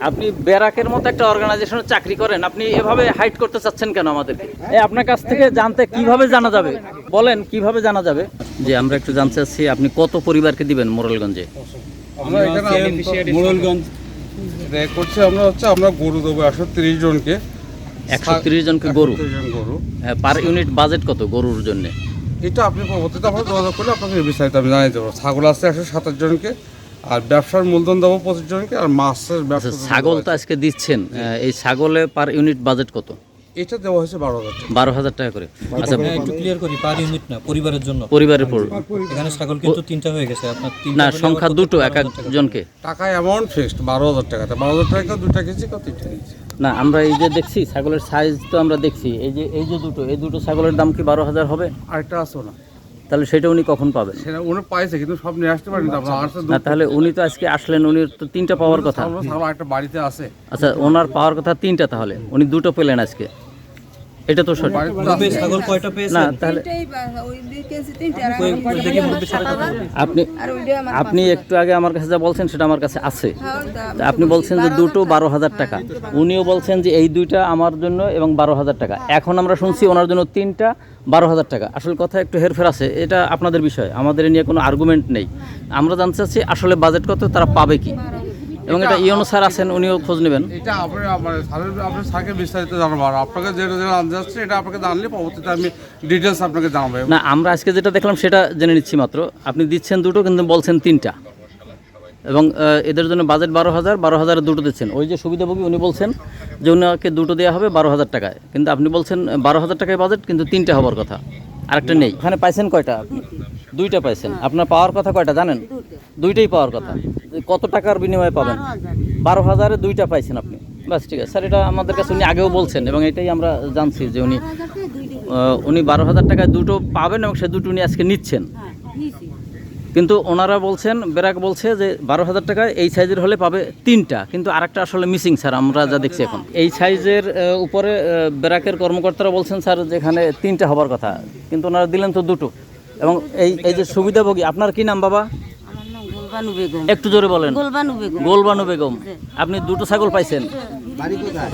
আপনি ব্যারাকের মতো একটা অর্গানাইজেশনে চাকরি করেন, আপনি এভাবে হাইড করতে চাচ্ছেন কেন আমাদেরকে? আপনার কাছ থেকে জানতে কিভাবে জানা যাবে বলেন, কিভাবে জানা যাবে? যে আমরা একটু জানতে চাচ্ছি আপনি কত পরিবারকে দিবেন মোরেলগঞ্জে? আমরা এখানে মোরেলগঞ্জ করছি, আমরা গরু দেবো 130 জনকে। 130 জনকে গরু? গরু পার ইউনিট বাজেট কত গরুর জন্য? এটা আপনি পরবর্তীতে আমরা যোগাযোগ করলে আপনাকে বিস্তারিত আমি জানিয়ে দেবো। ছাগল আছে 127 জনকে, আর ব্যবসার মূলধন দেবো 25 জনকে, আর মাছের ব্যবসা। ছাগল তো আজকে দিচ্ছেন, এই ছাগলে পার ইউনিট বাজেট কত? এটা দেওয়া হয়েছে 12,000 টাকা। 12,000 টাকা করে। আচ্ছা, একটু ক্লিয়ার করি, পার ইউনিট না, পরিবারের জন্য। পরিবারের পর এখানে ছাগল কিন্তু 3টা হয়ে গেছে আপনার। না, সংখ্যা দুটো, এক একজনকে। টাকা অ্যামাউন্ট ফিক্সড 12,000 টাকা। 12,000 টাকা 2টা কেজি, 3টা কেজি। না, আমরা এই যে দেখছি ছাগলের সাইজ তো আমরা দেখছি, এই যে দুটো ছাগলের দাম কি 12,000 হবে? আরেকটা আছে না, তাহলে সেটা উনি কখন পাবেন? সেটা উনি পাইছে কিন্তু সব নিয়ে আসতে পারেন। না, তাহলে উনি তো আজকে আসলেন, উনি তো 3টা পাওয়ার কথা। একটা বাড়িতে আছে। আচ্ছা, ওনার পাওয়ার কথা 3টা, তাহলে উনি 2টো পেলেন আজকে, এটা তো সঠিক ছাগল কয়টা না। পেয়েছেন? তাহলে আপনি একটু আগে আমার কাছে যা বলছেন সেটা আমার কাছে আছে। তা আপনি বলছেন যে দুটো 12,000 টাকা, উনিও বলছেন যে এই দুইটা আমার জন্য এবং 12,000 টাকা। এখন আমরা শুনছি ওনার জন্য 3টা 12,000 টাকা। আসল কথা একটু হেরফের আছে, এটা আপনাদের বিষয়, আমাদের নিয়ে কোনো আর্গুমেন্ট নেই। আমরা জানতে চাচ্ছি আসলে বাজেট কত, তারা পাবে কি, এবং এটা ইউনো স্যার আছেন, উনিও খোঁজ নেবেন। এটা আপনার স্যারকে বিস্তারিত জানাবো, আর আপনাকে যেটা আনতে যাচ্ছে এটা আপনাকে জানলে পরবর্তীতে আমি ডিটেলস আপনাকে জানাবো। না, আমরা আজকে যেটা দেখলাম সেটা জেনে নিচ্ছি মাত্র। আপনি দিচ্ছেন দুটো কিন্তু বলছেন 3টা, এবং এদের জন্য বাজেট 12,000 দুটো দিচ্ছেন। ওই যে সুবিধাভোগী উনি বলছেন যে ওনাকে দুটো দেওয়া হবে 12,000 টাকায়, কিন্তু আপনি বলছেন 12,000 টাকায় বাজেট, কিন্তু 3টা হবার কথা, আরেকটা নেই। ওখানে পাইছেন কয়টা? 2টা পাইছেন। আপনার পাওয়ার কথা কয়টা জানেন? 2টাই পাওয়ার কথা। কত টাকার বিনিময়ে পাবেন? 12,000-এ 2টা পাইছেন আপনি। বাস, ঠিক আছে স্যার, এটা আমাদের কাছে উনি আগেও বলছেন, এবং এটাই আমরা জানছি যে উনি 12,000 টাকায় দুটো পাবেন, এবং সে দুটো উনি আজকে নিচ্ছেন। কিন্তু ওনারা বলছেন, ব্যারাক বলছে যে 12,000 টাকায় এই সাইজের হলে পাবে 3টা, কিন্তু আরেকটা আসলে মিসিং স্যার, আমরা যা দেখছি এখন। এই সাইজের উপরে ব্যারাকের কর্মকর্তারা বলছেন স্যার যেখানে 3টা হবার কথা, কিন্তু ওনারা দিলেন তো দুটো। এবং এই যে সুবিধাভোগী, আপনার কি নাম বাবা? একটু জোরে বলেন। গোলবানু বেগম। গোলবানু বেগম, আপনি দুটো ছাগল পাইছেন। বাড়ি কোথায়?